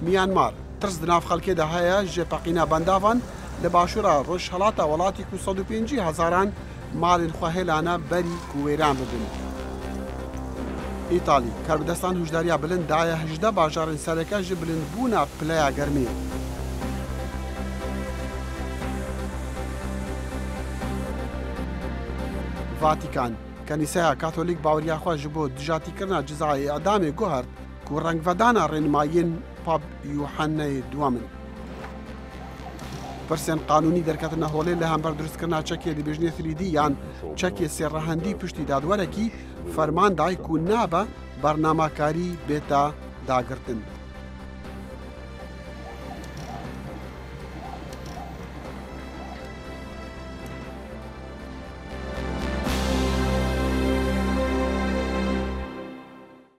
میانمار ترس دناف خەڵکێدا هەیە ژێپەقینە بەنداوان لە باشوورە ڕۆژهەڵاتە وڵاتی 250,000 ماڵین خواهێلانە بەری کوێران ببن. ئیتالی کاربدەستان هوشداریە بلند دایە 18 باژارن سەرەکە ژ بلندبوونە پلەیە گەرمی. ڤاتیکان کەنیسەیە کاتۆلیک باوریاخوا ji بۆ دژاتیکردنا جزایê ئەدامê guhert ku rengvedana rênmayên Pap Yuhanneyê duwamin. Pirsên qanûnî derketina holê li hember durustkirina çekê dibêjinê 3D yan çekê sêrrehendî piştî dadwerekî ferman dayî ku nabe bernamakarî bêta dagirtin.